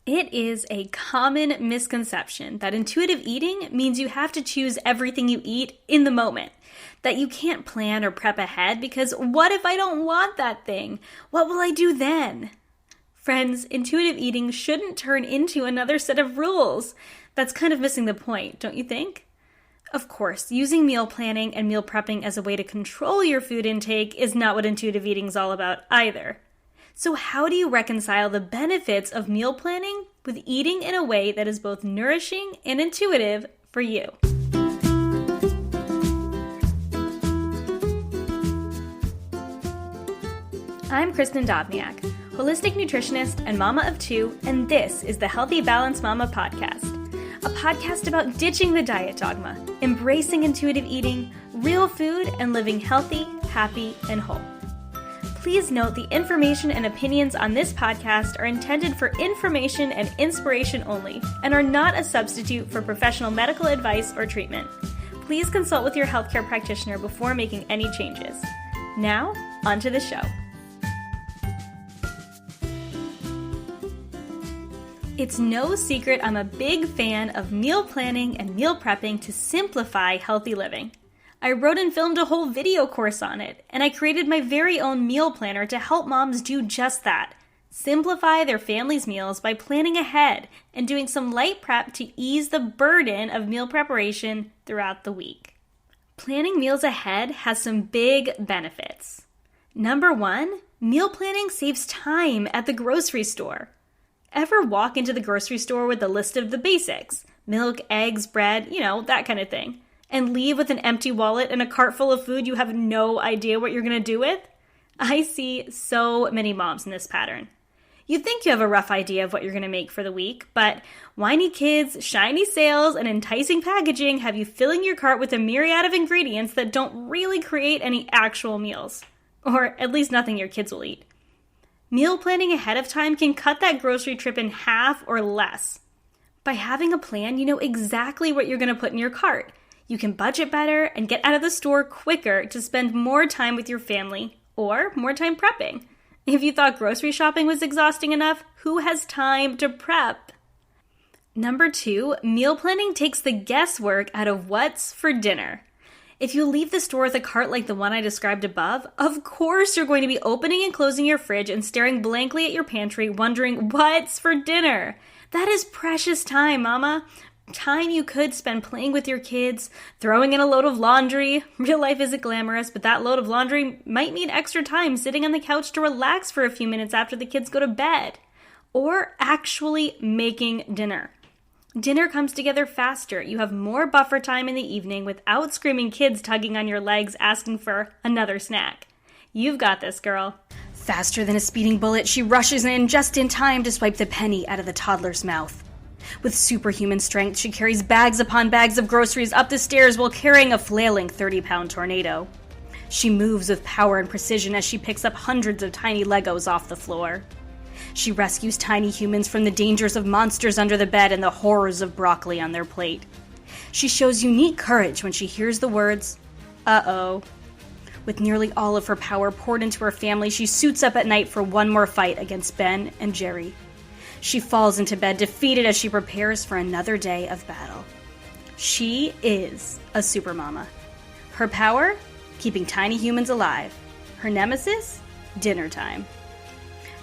It is a common misconception that intuitive eating means you have to choose everything you eat in the moment, that you can't plan or prep ahead because what if I don't want that thing? What will I do then? Friends, intuitive eating shouldn't turn into another set of rules. That's kind of missing the point, don't you think? Of course, using meal planning and meal prepping as a way to control your food intake is not what intuitive eating is all about either. So how do you reconcile the benefits of meal planning with eating in a way that is both nourishing and intuitive for you? I'm Kristin Dovbniak, holistic nutritionist and mama of two, and this is the Healthy Balanced Mama podcast, a podcast about ditching the diet dogma, embracing intuitive eating, real food, and living healthy, happy, and whole. Please note the information and opinions on this podcast are intended for information and inspiration only and are not a substitute for professional medical advice or treatment. Please consult with your healthcare practitioner before making any changes. Now, on to the show. It's no secret I'm a big fan of meal planning and meal prepping to simplify healthy living. I wrote and filmed a whole video course on it, and I created my very own meal planner to help moms do just that. Simplify their family's meals by planning ahead and doing some light prep to ease the burden of meal preparation throughout the week. Planning meals ahead has some big benefits. Number one, meal planning saves time at the grocery store. Ever walk into the grocery store with a list of the basics, milk, eggs, bread, that kind of thing, and leave with an empty wallet and a cart full of food you have no idea what you're going to do with? I see so many moms in this pattern. You think you have a rough idea of what you're going to make for the week, but whiny kids, shiny sales, and enticing packaging have you filling your cart with a myriad of ingredients that don't really create any actual meals, or at least nothing your kids will eat. Meal planning ahead of time can cut that grocery trip in half or less. By having a plan, you know exactly what you're going to put in your cart. You can budget better and get out of the store quicker to spend more time with your family or more time prepping. If you thought grocery shopping was exhausting enough, who has time to prep? Number two, meal planning takes the guesswork out of what's for dinner. If you leave the store with a cart like the one I described above, of course you're going to be opening and closing your fridge and staring blankly at your pantry, wondering what's for dinner. That is precious time, Mama. Time you could spend playing with your kids, throwing in a load of laundry. Real life isn't glamorous, but that load of laundry might mean extra time sitting on the couch to relax for a few minutes after the kids go to bed. Or actually making dinner. Dinner comes together faster. You have more buffer time in the evening without screaming kids tugging on your legs asking for another snack. You've got this, girl. Faster than a speeding bullet, she rushes in just in time to swipe the penny out of the toddler's mouth. With superhuman strength, she carries bags upon bags of groceries up the stairs while carrying a flailing 30-pound tornado. She moves with power and precision as she picks up hundreds of tiny Legos off the floor. She rescues tiny humans from the dangers of monsters under the bed and the horrors of broccoli on their plate. She shows unique courage when she hears the words, "Uh-oh." With nearly all of her power poured into her family, she suits up at night for one more fight against Ben and Jerry. She falls into bed defeated as she prepares for another day of battle. She is a supermama. Her power? Keeping tiny humans alive. Her nemesis? Dinner time.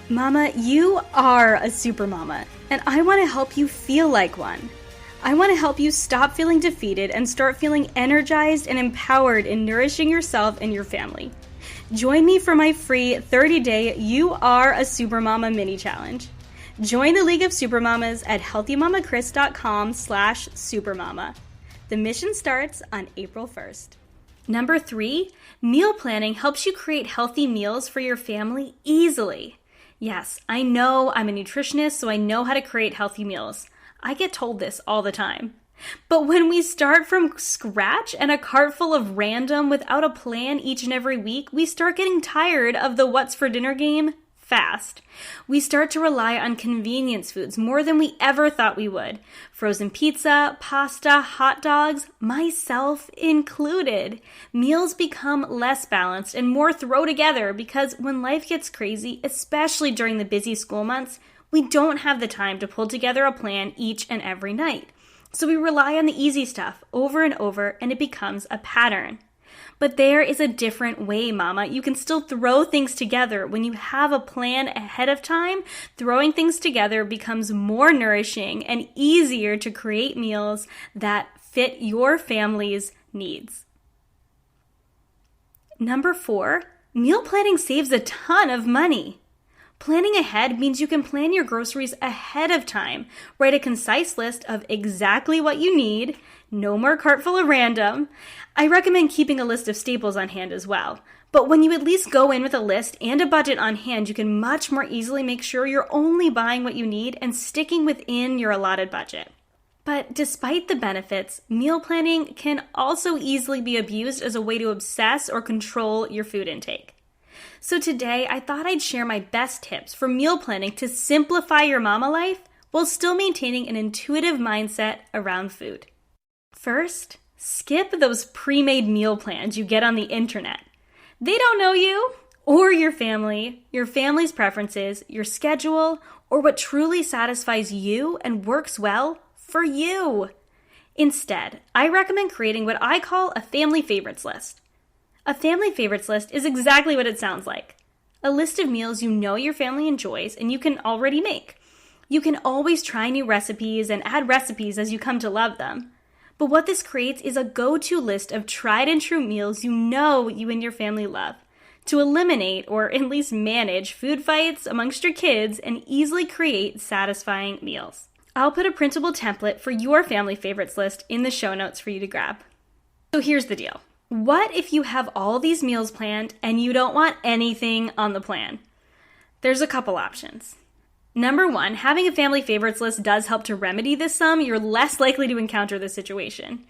Mama, you are a supermama, and I want to help you feel like one. I want to help you stop feeling defeated and start feeling energized and empowered in nourishing yourself and your family. Join me for my free 30-day You Are a Supermama mini challenge. Join the League of Supermamas at healthymamakris.com/supermama. The mission starts on April 1st. Number three, meal planning helps you create healthy meals for your family easily. Yes, I know I'm a nutritionist, so I know how to create healthy meals. I get told this all the time. But when we start from scratch and a cart full of random without a plan each and every week, we start getting tired of the what's for dinner game fast. We start to rely on convenience foods more than we ever thought we would. Frozen pizza, pasta, hot dogs, myself included. Meals become less balanced and more throw together because when life gets crazy, especially during the busy school months, We don't have the time to pull together a plan each and every night. So we rely on the easy stuff over and over, and it becomes a pattern. But there is a different way, Mama. You can still throw things together. When you have a plan ahead of time, throwing things together becomes more nourishing and easier to create meals that fit your family's needs. Number 4, meal planning saves a ton of money. Planning ahead means you can plan your groceries ahead of time. Write a concise list of exactly what you need. No more cart full of random. I recommend keeping a list of staples on hand as well. But when you at least go in with a list and a budget on hand, you can much more easily make sure you're only buying what you need and sticking within your allotted budget. But despite the benefits, meal planning can also easily be abused as a way to obsess or control your food intake. So today, I thought I'd share my best tips for meal planning to simplify your mama life while still maintaining an intuitive mindset around food. First, skip those pre-made meal plans you get on the internet. They don't know you or your family's preferences, your schedule, or what truly satisfies you and works well for you. Instead, I recommend creating what I call a family favorites list. A family favorites list is exactly what it sounds like. A list of meals you know your family enjoys and you can already make. You can always try new recipes and add recipes as you come to love them. But what this creates is a go-to list of tried and true meals you know you and your family love, to eliminate or at least manage food fights amongst your kids and easily create satisfying meals. I'll put a printable template for your family favorites list in the show notes for you to grab. So here's the deal. What if you have all these meals planned and you don't want anything on the plan? There's a couple options. Number 1, having a family favorites list does help to remedy this some. You're less likely to encounter this situation.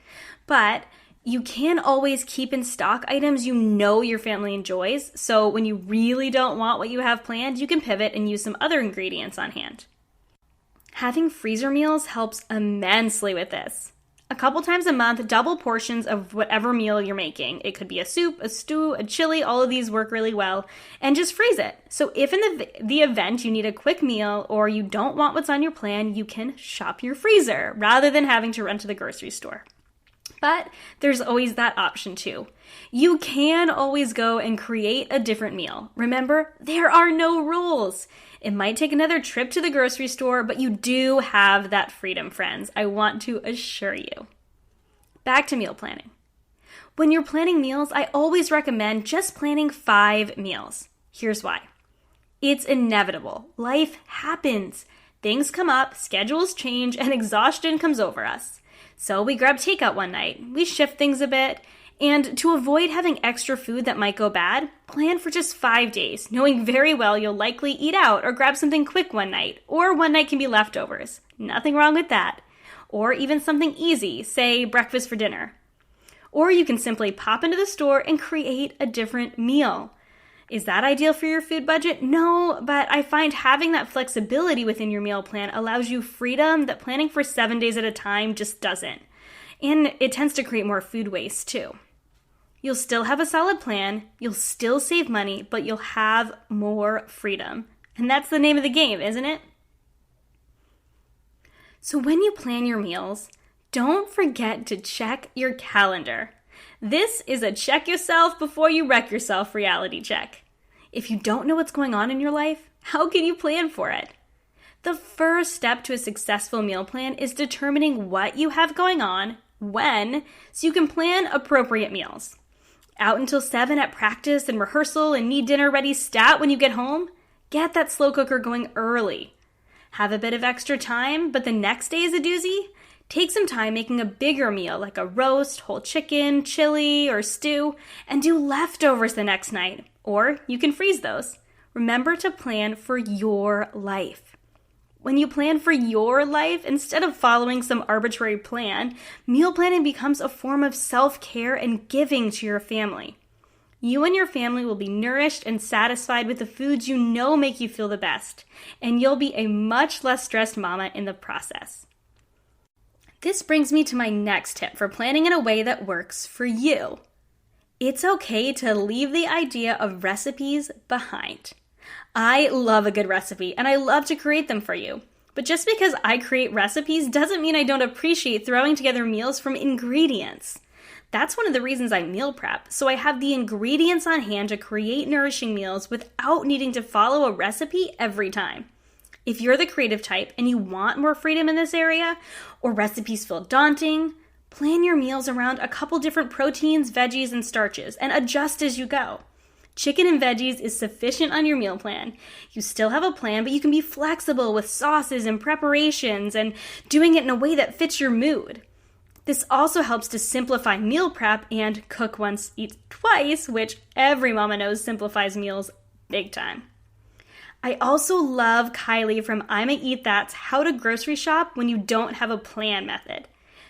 But you can always keep in stock items you know your family enjoys. So when you really don't want what you have planned, you can pivot and use some other ingredients on hand. Having freezer meals helps immensely with this. A couple times a month, double portions of whatever meal you're making. It could be a soup, a stew, a chili, all of these work really well, and just freeze it. So if in the event you need a quick meal or you don't want what's on your plan, you can shop your freezer rather than having to run to the grocery store. But there's always that option too. You can always go and create a different meal. Remember, there are no rules. It might take another trip to the grocery store, but you do have that freedom, friends. I want to assure you. Back to meal planning. When you're planning meals, I always recommend just planning 5 meals. Here's why. It's inevitable. Life happens. Things come up, schedules change, and exhaustion comes over us. So we grab takeout one night, we shift things a bit, and to avoid having extra food that might go bad, plan for just 5 days, knowing very well you'll likely eat out or grab something quick one night, or one night can be leftovers. Nothing wrong with that. Or even something easy, say breakfast for dinner. Or you can simply pop into the store and create a different meal. Is that ideal for your food budget? No, but I find having that flexibility within your meal plan allows you freedom that planning for 7 days at a time just doesn't. And it tends to create more food waste too. You'll still have a solid plan, you'll still save money, but you'll have more freedom. And that's the name of the game, isn't it? So when you plan your meals, don't forget to check your calendar. This is a check yourself before you wreck yourself reality check. If you don't know what's going on in your life, how can you plan for it? The first step to a successful meal plan is determining what you have going on, when, so you can plan appropriate meals. Out until 7 at practice and rehearsal and need dinner ready stat when you get home? Get that slow cooker going early. Have a bit of extra time, but the next day is a doozy? Take some time making a bigger meal like a roast, whole chicken, chili, or stew, and do leftovers the next night. Or you can freeze those. Remember to plan for your life. When you plan for your life, instead of following some arbitrary plan, meal planning becomes a form of self-care and giving to your family. You and your family will be nourished and satisfied with the foods you know make you feel the best, and you'll be a much less stressed mama in the process. This brings me to my next tip for planning in a way that works for you. It's okay to leave the idea of recipes behind. I love a good recipe, and I love to create them for you. But just because I create recipes doesn't mean I don't appreciate throwing together meals from ingredients. That's one of the reasons I meal prep, so I have the ingredients on hand to create nourishing meals without needing to follow a recipe every time. If you're the creative type and you want more freedom in this area, or recipes feel daunting, plan your meals around a couple different proteins, veggies, and starches, and adjust as you go. Chicken and veggies is sufficient on your meal plan. You still have a plan, but you can be flexible with sauces and preparations and doing it in a way that fits your mood. This also helps to simplify meal prep and cook once, eat twice, which every mama knows simplifies meals big time. I also love Kylie from I'ma Eat That's How to Grocery Shop When You Don't Have a Plan method.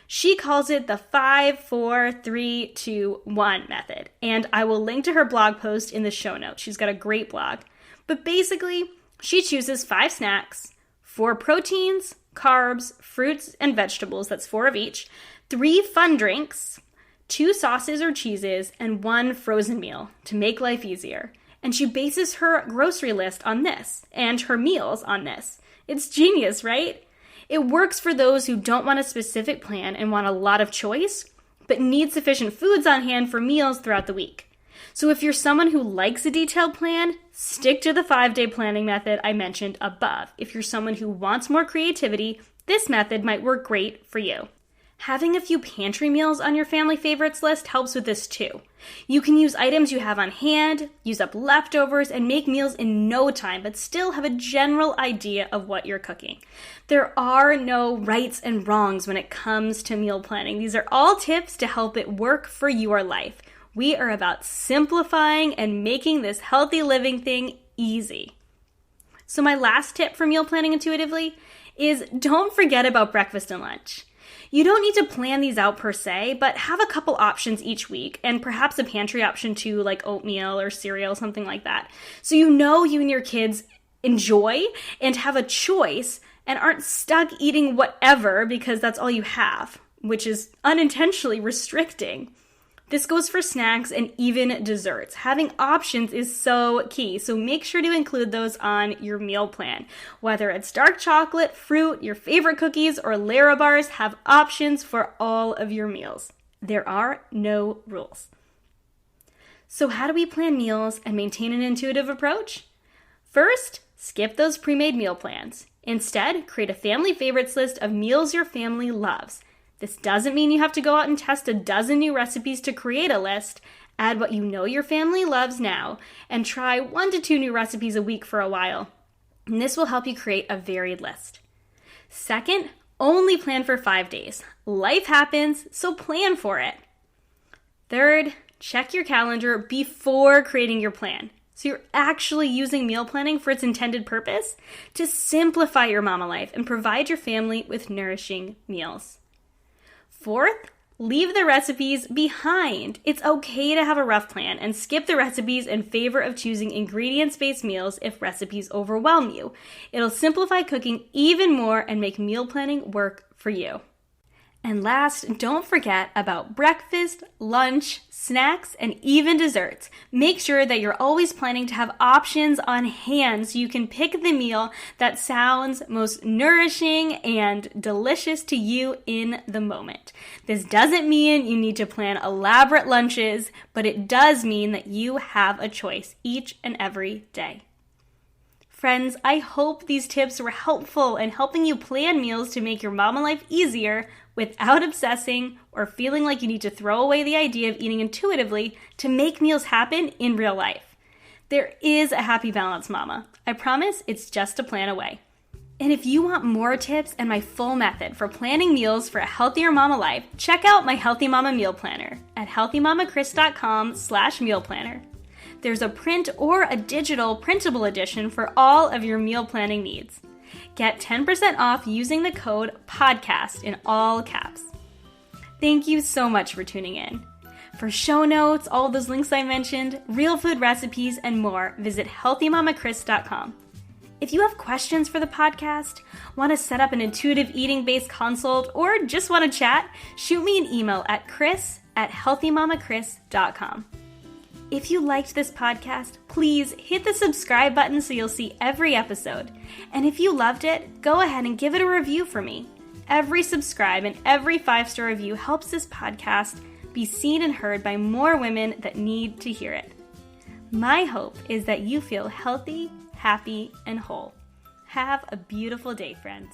She calls it the 5, 4, 3, 2, 1 method, and I will link to her blog post in the show notes. She's got a great blog. But basically, she chooses 5 snacks, 4 proteins, carbs, fruits, and vegetables, that's 4 of each, 3 fun drinks, 2 sauces or cheeses, and 1 frozen meal to make life easier. And she bases her grocery list on this, and her meals on this. It's genius, right? It works for those who don't want a specific plan and want a lot of choice, but need sufficient foods on hand for meals throughout the week. So if you're someone who likes a detailed plan, stick to the 5-day planning method I mentioned above. If you're someone who wants more creativity, this method might work great for you. Having a few pantry meals on your family favorites list helps with this too. You can use items you have on hand, use up leftovers, and make meals in no time, but still have a general idea of what you're cooking. There are no rights and wrongs when it comes to meal planning. These are all tips to help it work for your life. We are about simplifying and making this healthy living thing easy. So my last tip for meal planning intuitively is don't forget about breakfast and lunch. You don't need to plan these out per se, but have a couple options each week and perhaps a pantry option too, like oatmeal or cereal, something like that. So you know you and your kids enjoy and have a choice and aren't stuck eating whatever because that's all you have, which is unintentionally restricting. This goes for snacks and even desserts. Having options is so key, so make sure to include those on your meal plan. Whether it's dark chocolate, fruit, your favorite cookies, or Lara bars, have options for all of your meals. There are no rules. So how do we plan meals and maintain an intuitive approach? First, skip those pre-made meal plans. Instead, create a family favorites list of meals your family loves. This doesn't mean you have to go out and test a dozen new recipes to create a list. Add what you know your family loves now and try 1 to 2 new recipes a week for a while. And this will help you create a varied list. Second, only plan for 5 days. Life happens, so plan for it. Third, check your calendar before creating your plan. So you're actually using meal planning for its intended purpose to simplify your mama life and provide your family with nourishing meals. Fourth, leave the recipes behind. It's okay to have a rough plan and skip the recipes in favor of choosing ingredients-based meals if recipes overwhelm you. It'll simplify cooking even more and make meal planning work for you. And last, don't forget about breakfast, lunch, snacks, and even desserts. Make sure that you're always planning to have options on hand so you can pick the meal that sounds most nourishing and delicious to you in the moment. This doesn't mean you need to plan elaborate lunches, but it does mean that you have a choice each and every day. Friends, I hope these tips were helpful in helping you plan meals to make your mama life easier without obsessing or feeling like you need to throw away the idea of eating intuitively to make meals happen in real life. There is a happy balance, mama. I promise it's just a plan away. And if you want more tips and my full method for planning meals for a healthier mama life, check out my Healthy Mama Meal Planner at healthymamakris.com/meal planner. There's a print or a digital printable edition for all of your meal planning needs. Get 10% off using the code PODCAST in all caps. Thank you so much for tuning in. For show notes, all those links I mentioned, real food recipes, and more, visit healthymamakris.com. If you have questions for the podcast, want to set up an intuitive eating-based consult, or just want to chat, shoot me an email at chris@healthymamakris.com. If you liked this podcast, please hit the subscribe button so you'll see every episode. And if you loved it, go ahead and give it a review for me. Every subscribe and every 5-star review helps this podcast be seen and heard by more women that need to hear it. My hope is that you feel healthy, happy, and whole. Have a beautiful day, friends.